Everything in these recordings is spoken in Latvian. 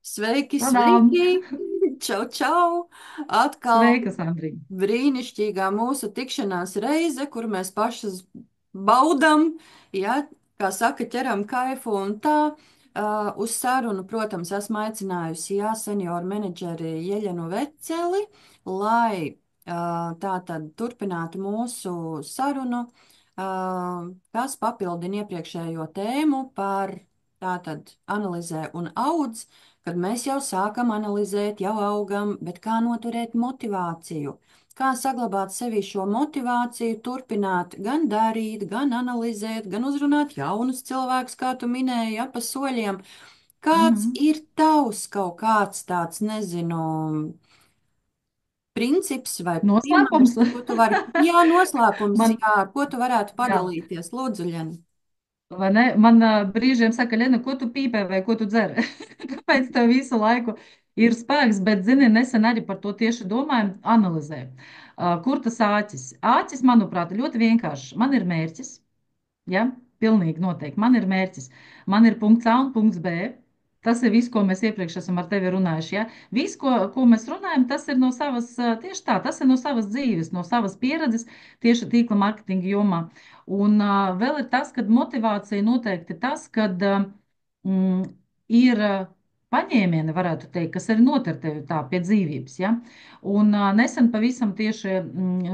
Sveiki, Tadām! sveiki! Čau, čau! Atkal Sveika, Sandrija! brīnišķīgā mūsu tikšanās reize, kur mēs pašas baudam, ja, kā saka, ķeram kaifu un tā. Uz sarunu, protams, esmu aicinājusi, jā, senioru menedžeri Jeļenu Veceli, lai tā tad turpinātu mūsu sarunu, kas papildina iepriekšējo tēmu par tātad analizē un audz, kad mēs jau sākam analizēt, jau augam, bet kā noturēt motivāciju? Kā saglabāt sevī šo motivāciju, turpināt gan darīt, gan analizēt, gan uzrunāt jaunus cilvēkus, kā tu minēji, pa soļiem. Kāds Mhm. ir tavs kaut kāds tāds, nezinu, princips vai piemērs, Noslēpums? ko tu vari, jā, noslēpums, Man, jā, ar ko tu varētu jā, padalīties, Lūdzu, Ļen? vai ne? Man brīžiem saka, Lena, ko tu pīpē vai ko tu dzer? Kāpēc tev visu laiku ir spēks? Bet, zini, nesen arī par to tieši domāju, analizēju. Kur tas āķis? Āķis, manuprāt, ļoti vienkāršs. Man ir mērķis. Ja? Pilnīgi noteikti. Man ir mērķis. Man ir punkts A un punkts B. Tas ir viss, ko mēs iepriekš esam ar tevi runājuši. Ja? Viss, ko mēs runājam, tas ir no savas, tieši tā, tas ir no savas dzīves, no savas pieredzes, tieši tīkla mārketinga jomā. Un vēl ir tas, ka motivācija noteikti tas, kad mm, ir paņēmieni, varētu teikt, kas arī notur tevi tā pie dzīvības. Ja? Un nesen pavisam tieši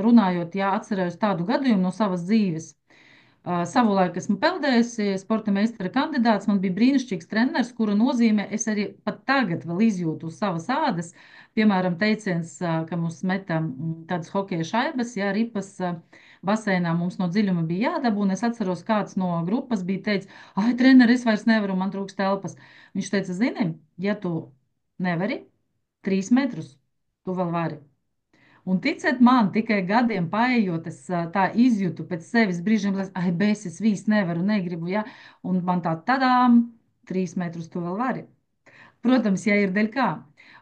runājot, ja atcerējos tādu gadījumu no savas dzīves. Savulaik esmu peldējusi, sporta meistara kandidāts. Man bija brīnišķīgs treneris, kura nozīmē es arī pat tagad vēl izjūtu uz savas ādas. Piemēram, teiciens, ka mums meta tādas hokeja šaibas, ja ripas baseinā mums no dziļuma bija jādabū. Un es atceros, kāds no grupas bija teicis, ai, treneri, es vairs nevaru, man trūkst telpas. Viņš teica, zini, ja tu nevari 3 metrus, tu vēl vari. Un ticiet man, tikai gadiem paējot, es tā izjūtu pēc sevis brīžiem, ka, ah, bēs, es vīst nevaru, negribu, ja, un man tā tadām, 3 metrus tu vēl vari. Protams, ja ir dēļ kā.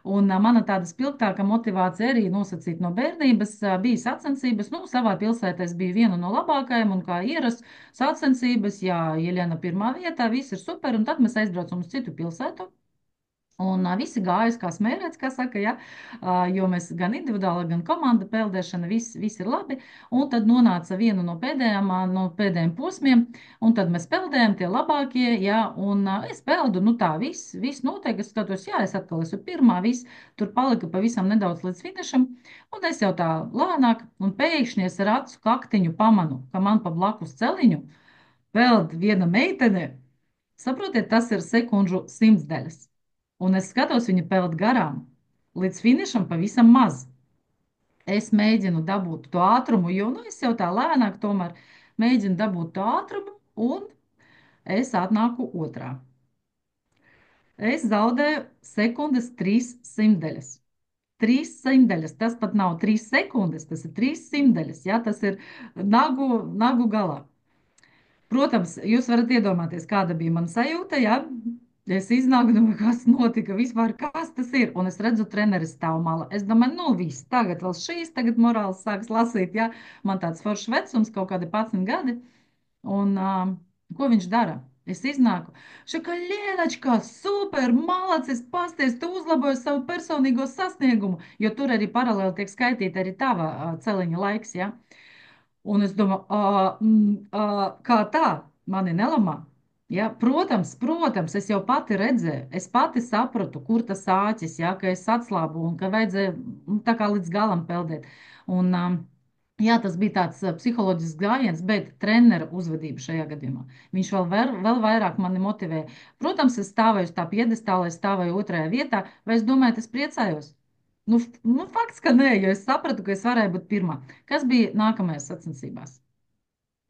Un mana tāda spilgtāka motivācija arī nosacīta no bērnības bija sacensības. Nu, savā pilsētā es biju viena no labākajām, un kā ierasts sacensības, jā, Jeļena pirmā vietā, viss ir super, un tad mēs aizbraucam uz citu pilsētu. Un visi gājas kā smērēts, kā saka, ja, jo mēs gan individuāli, gan komanda peldēšana, viss ir labi. Un tad nonāca viena no pēdējiem posmiem, un tad mēs peldējām tie labākie, ja, un es peldu, nu tā, viss notiek, es skatos, jā, es atkal esmu pirmā, viss tur palika pavisam nedaudz līdz finišam, un es jau tā lēnāk, un pēkšņi es ar acu kaktiņu pamanu, ka man pa blakus celiņu peld viena meitene. Saprotiet, tas ir sekundžu simtsdaļas. Un es skatos viņu peld garām. Līdz finišam pavisam maz. Es mēģinu dabūt to ātrumu, jo nu, es jau tā lēnāk tomēr mēģinu dabūt to ātrumu, un es atnāku otrā. Es zaudēju sekundes 3/100. 3/100. Tas pat nav 3 sekundes, tas ir 3/100. Ja? Tas ir nagu galā. Protams, jūs varat iedomāties, kāda bija mana sajūta. Ja? Es iznāku, domāju, kas notika vispār, kas tas ir. Un es redzu, treneris stāv malā. Es domāju, nu viss, tagad vēl šīs, tagad morāls sāks lasīt. Ja? Man tāds foršs vecums, kaut kādi 11 gadi. Un ko viņš dara? Es iznāku. Šakā Lielačkā, super, malacis, pasties, tu uzlaboji savu personīgo sasniegumu, jo tur arī paralēli tiek skaitīta arī tava celiņa laiks. Ja? Un es domāju, kā tā, mani nelamā. Ja, protams, es jau pati redzēju, es pati sapratu, kur tas āķis, ja, ka es atslābu un ka vajadzēja tā kā līdz galam peldēt. Un, jā, tas bija tāds psiholoģisks gājiens, bet trenera uzvedība šajā gadījumā. Viņš vēl vairāk mani motivēja. Protams, es stāvēju uz tā piedestāla, es stāvēju otrajā vietā, vai es domāju, es priecājos? Nu, fakts, ka nē, jo es sapratu, ka es varēju būt pirmā. Kas bija nākamajās sacensībās?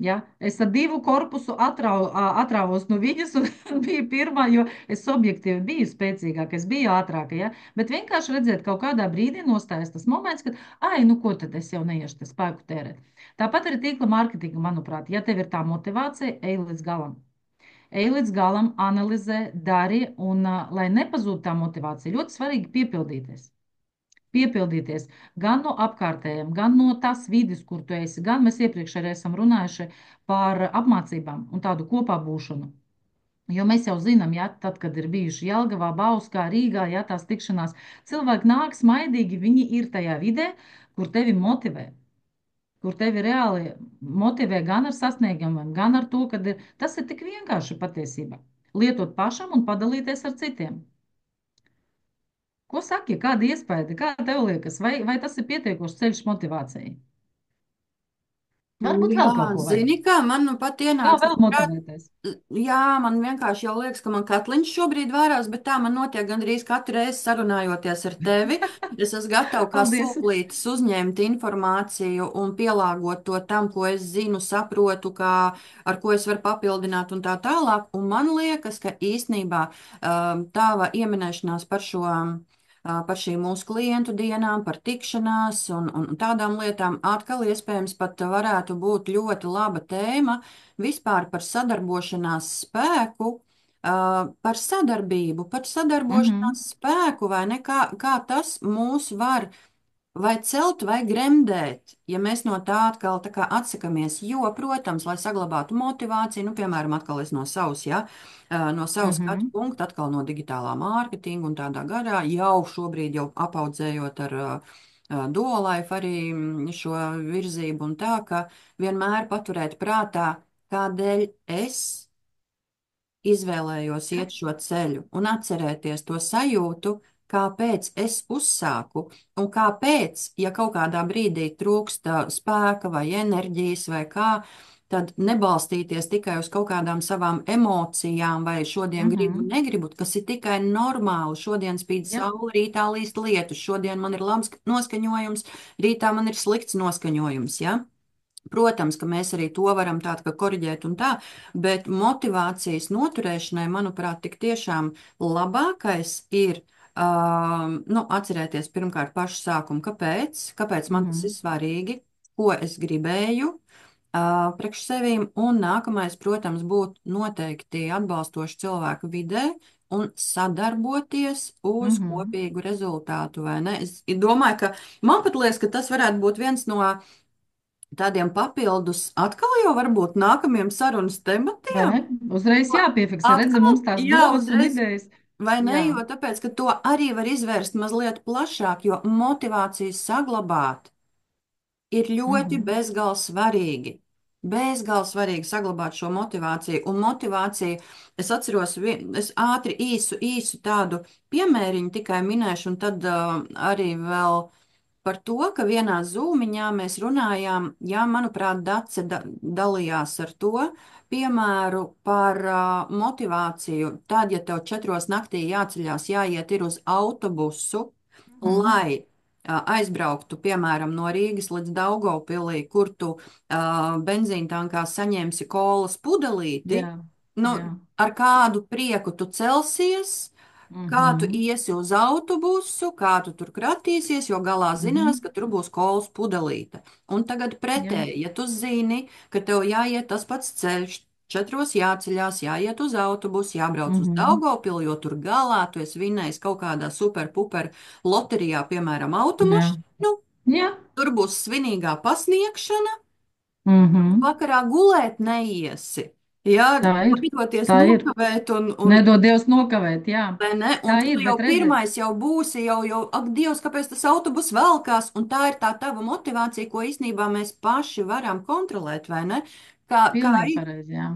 Ja? Es ar divu korpusu atrāvos no viņas un biju pirmā, jo es objektīvi biju spēcīgāka, es biju ātrāka. Ja? Bet vienkārši redzēt, kaut kādā brīdī nostājas tas moments, kad, ai, nu ko tad es jau neiešu te spēku tērēt. Tāpat arī tīkla mārketinga, manuprāt, ja tev ir tā motivācija, ej līdz galam. Ej līdz galam, analizē, dari, un lai nepazūd tā motivācija, ļoti svarīgi piepildīties. Piepildīties gan no apkārtējiem, gan no tās vidas, kur tu esi, gan mēs iepriekš arī esam runājuši par apmācībām un tādu kopā būšanu. Jo mēs jau zinām, ja tad, kad ir bijuši Jelgavā, Bauskā, Rīgā, ja tās tikšanās, cilvēki nāk smaidīgi, viņi ir tajā vidē, kur tevi motivē, kur tevi reāli motivē gan ar sasniegumiem, gan ar to, ka tas ir tik vienkārši patiesībā. Lietot pašam un padalīties ar citiem. Ko saki, kāda iespēja, kā tev liekas, vai tas ir pietiekošs ceļš motivācijai? Varbūt Jā, vēl kaut ko vajag. zini, kā man nu pat Kā ienāca vēl prāt, motivēties? jā, man vienkārši jau liekas, ka man katliņš šobrīd vārās, bet tā man notiek gandrīz katru reizi sarunājoties ar tevi. Es esmu gatava kā Paldies! sūklītis uzņemt informāciju un pielāgot to tam, ko es zinu, saprotu, kā, ar ko es varu papildināt un tā tālāk. Un man liekas, ka īsnībā tava ieminēšanās par šo par šīm mūsu klientu dienām, par tikšanās un tādām lietām. Atkal iespējams pat varētu būt ļoti laba tēma vispār par sadarbošanās spēku, par sadarbību, par Mhm, sadarbošanās spēku, vai ne? Kā tas mūs var vai celt vai gremdēt, ja mēs no tā atkal tā kā atsakamies. Jo, protams, lai saglabātu motivāciju, nu, piemēram, atkal es no savas, ja, no savas skatu mhm. punkta, atkal no digitālā mārketinga un tādā garā, jau šobrīd jau apaudzējot ar Duolife arī šo virzību un tā, ka vienmēr paturēt prātā, kādēļ es izvēlējos Jā. iet šo ceļu un atcerēties to sajūtu, kāpēc es uzsāku un kāpēc, ja kaut kādā brīdī trūkst spēka vai enerģijas vai kā, tad nebalstīties tikai uz kaut kādām savām emocijām vai šodien gribu, Mhm. negribu, kas ir tikai normāli. Šodien spīd Jā. saule, rītā līst lietus, šodien man ir labs noskaņojums, rītā man ir slikts noskaņojums, ja? Protams, ka mēs arī to varam tā kā koriģēt un tā, bet motivācijas noturēšanai, manuprāt, tik tiešām labākais ir nu, atcerēties pirmkārt pašu sākumu, kāpēc man tas ir Mhm. svarīgi, ko es gribēju priekš sevīm, un nākamais, protams, būtu noteikti atbalstoši cilvēku vidē un sadarboties uz Mhm. kopīgu rezultātu, vai ne? Es domāju, ka man pat liekas, ka tas varētu būt viens no tādiem papildus atkal jau varbūt nākamiem sarunas Vai tematiem. ne? Uzreiz Jo jāpiefiksē, redzi, atkal, mums tās jā, domas un uzreiz, idejas. vai ne, Jā. jo tāpēc, ka to arī var izvērst mazliet plašāk, jo motivācijas saglabāt ir ļoti Mhm. bezgalīgi svarīgi. Bezgalīgi svarīgi saglabāt šo motivāciju. Un motivācija, es atceros, es ātri īsu tādu piemēriņu tikai minēšu, un tad arī vēl par to, ka vienā zūmiņā mēs runājām, jā, manuprāt, Dace dalījās ar to piemēru par motivāciju. Tad, ja tev 4 naktī jāceļās, jāiet ir uz autobusu, Mhm. lai aizbrauktu, piemēram, no Rīgas līdz Daugavpilī, kur tu benzīntankā saņemsi kolas pudelīti, Jā. nu, Jā. ar kādu prieku tu celsies, kā tu Mhm. iesi uz autobusu, kā tu tur kratīsies, jo galā zinās, Mhm. ka tur būs kolas pudelīte. Un tagad Jā. pretēji, ja tu zini, ka tev jāiet tas pats ceļš, 4 jāceļās, jāiet uz autobusu, jābrauc uz Mhm. Daugavpili, jo tur galā tu esi vinnējis kaut kādā super-puper loterijā, piemēram, Jā. automašīnu, Jā. tur būs svinīgā pasniegšana, Mhm. vakarā gulēt neiesi. Jā, Tā ir. baidoties Tā ir. nokavēt un Nedod Dievs nokavēt, jā. vai ne? Un Tā tu ir, jau bet redziet. pirmais jau būsi, ak, Dievs, kāpēc tas autobus velkās? Un tā ir tā tava motivācija, ko īsnībā mēs paši varam kontrolēt, vai ne? Kā Pilnīgi ir? pareizi, jā.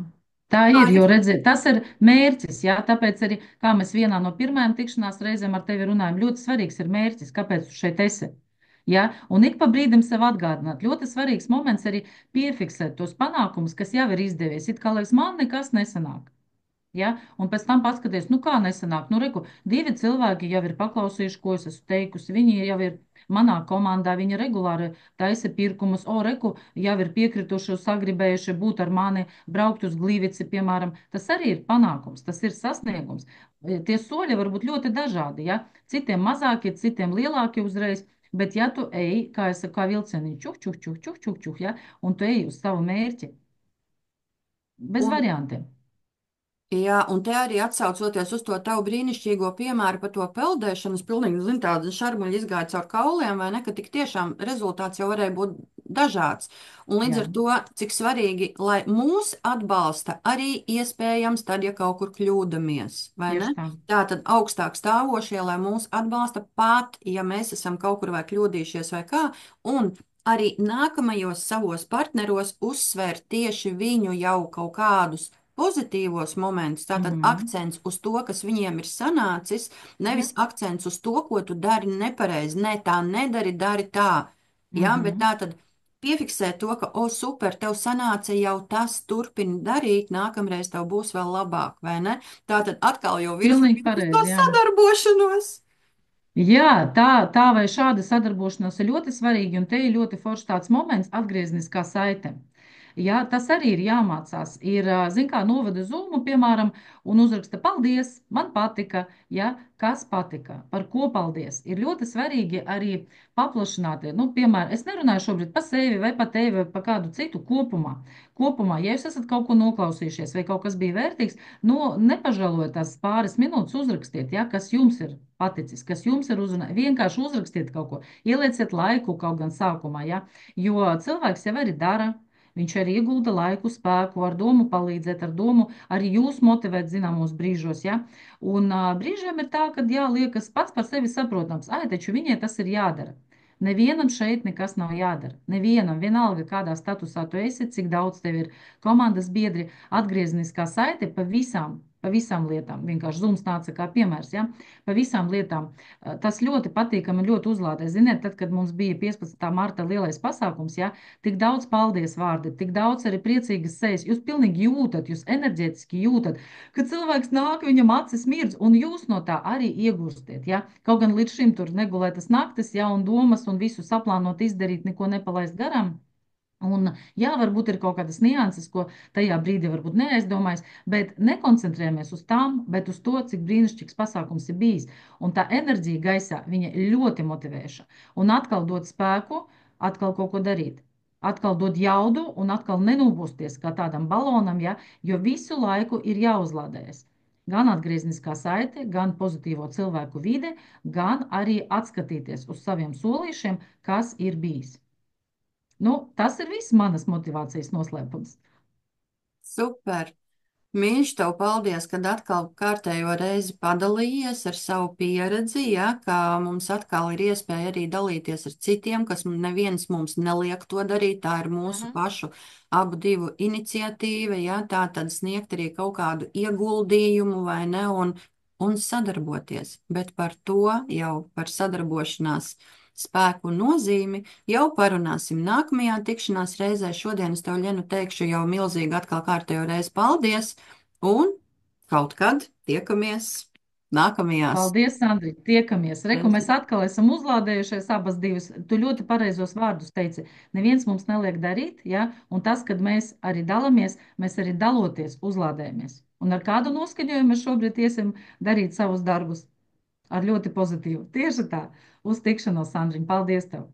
Tā Kā ir, jo ir? redziet, tas ir mērķis, jā, tāpēc arī, kā mēs vienā no pirmajām tikšanās reizēm ar tevi runājam, ļoti svarīgs ir mērķis, kāpēc tu šeit esi. Ja? Un ik pa brīdim sev atgādināt, ļoti svarīgs moments arī piefiksēt tos panākumus, kas jau ir izdevies. It kā liekas, man nekas nesanāk. Ja? Un pēc tam paskaties, nu kā nesanāk. Nu, reku, 2 cilvēki jau ir paklausījuši, ko es esmu teikusi. Viņi jau ir manā komandā, viņi regulāri taisa pirkumus. O, reku, jau ir piekrituši, sagribējuši būt ar mani, braukt uz Glīvici, piemēram. Tas arī ir panākums, tas ir sasniegums. Tie soļi var būt ļoti dažādi. Ja? Citiem mazākie, citiem lielākie uzreiz. Bet, ja tu ej, kā es saku, kā vilcienī, čuk, čuk, čuk, čuk, čuk, čuk, ja? Un tu ej uz savu mērķi, bez Un variantiem. Jā, un te arī atsaucoties uz to tavu brīnišķīgo piemēru par to peldēšanu, es pilnīgi zinu, tāda šarmuļa izgāja caur kauliem, vai ne, ka tik tiešām rezultāts jau varēja būt dažāds. Un līdz Jā, ar to, cik svarīgi, lai mūs atbalsta arī iespējams tad, ja kaut kur kļūdamies, vai ne? tieši tā. Tātad augstāk stāvošie, lai mūs atbalsta pat, ja mēs esam kaut kur vai kļūdījušies vai kā, un arī nākamajos savos partneros uzsvērt tieši viņu jau kaut kādus pozitīvos momentus, tātad Mhm. akcents uz to, kas viņiem ir sanācis, Jā. nevis akcents uz to, ko tu dari nepareizi. Nē, tā nedari, dari tā. Jā, bet Mhm. tātad piefiksē to, ka, o, super, tev sanāca jau tas, turpini darīt, nākamreiz tev būs vēl labāk, vai ne? Tātad atkal jau Pilnīgi virzība uz to pareizi, jā. sadarbošanos. Jā, tā vai šāda sadarbošanās ir ļoti svarīga, un te ir ļoti foršs tāds moments, atgriezniskā saite. Jā, tas arī ir jāmācās. Ir, zin kā, novada zūmu, piemēram, un uzraksta paldies, man patika, jā, kas patika, par ko paldies. Ir ļoti svarīgi arī paplašināt, nu, piemēram, es nerunāju šobrīd pa sevi vai pa tevi vai pa kādu citu kopumā. Kopumā, ja jūs esat kaut ko noklausījušies vai kaut kas bija vērtīgs, nu, nepažēlojiet tās pāris minūtes uzrakstiet, ja, kas jums ir paticis, kas jums ir uzrunājis. Vienkārši uzrakstiet kaut ko, ielieciet laiku kaut gan sākumā, ja, jo cilvēks jau arī dara. Viņš arī iegulda laiku, spēku, ar domu palīdzēt, ar domu arī jūs motivēt zināmos brīžos. Ja? Un brīžiem ir tā, ka jā, liekas pats par sevi saprotams, ai, taču viņai tas ir jādara. Nevienam šeit nekas nav jādara. Nevienam, vienalga, kādā statusā tu esi, cik daudz tev ir komandas biedri, atgriezniskā saite pa visām lietām. Vienkārši Zooms nāca kā piemērs, ja? Pa visām lietām. Tas ļoti patīkami un ļoti uzlādē. Ziniet, tad, kad mums bija 15. marta lielais pasākums, ja? Tik daudz paldies vārdi, tik daudz arī priecīgas sejas. Jūs pilnīgi jūtat, jūs enerģētiski jūtat, ka cilvēks nāk, viņam acis mirdz, un jūs no tā arī iegūstiet. Ja? Kaut gan līdz šim tur negulētas naktis, ja, un domas, un visu saplānot, izdarīt, neko nepalaist garām. Un, jā, varbūt ir kaut kādas nianses, ko tajā brīdī varbūt neaizdomājas, bet nekoncentrējamies uz tām, bet uz to, cik brīnišķīgs pasākums ir bijis. Un tā enerģija gaisā, viņa ir ļoti motivēša. Un atkal dod spēku, atkal kaut ko darīt. Atkal dod jaudu un atkal nenobūsties kā tādam balonam, ja, jo visu laiku ir jāuzlādējas. Gan atgriezniskā saite, gan pozitīvo cilvēku vide, gan arī atskatīties uz saviem solīšiem, kas ir bijis. Nu, tas ir viss manas motivācijas noslēpums. Super! Mīļš, tev paldies, kad atkal kārtējo reizi padalījies ar savu pieredzi, ja, ka mums atkal ir iespēja arī dalīties ar citiem, kas neviens mums neliek to darīt, tā ir mūsu Mhm. pašu abu divu iniciatīva, ja, tā tad sniegt arī kaut kādu ieguldījumu vai ne, un sadarboties, bet par to jau par sadarbošanās spēku un nozīmi jau parunāsim nākamajā tikšanās reizē. Šodien es tev, Ļenu, teikšu jau milzīgi atkal kārtējo reizi paldies, un kaut kad tiekamies nākamajās Paldies, Sandri. Tiekamies. Reku, mēs reizēs. atkal esam uzlādējušies abas divas. Tu ļoti pareizos vārdus teici. Neviens mums neliek darīt, ja? Un tas, kad mēs arī dalāmies, mēs arī daloties uzlādējamies. Un ar kādu noskaņojumu mēs šobrīd iesim darīt savus darbus? Ar ļoti pozitīvu. Tieši tā. Uz tikšanos, Sandriņ. Paldies tev!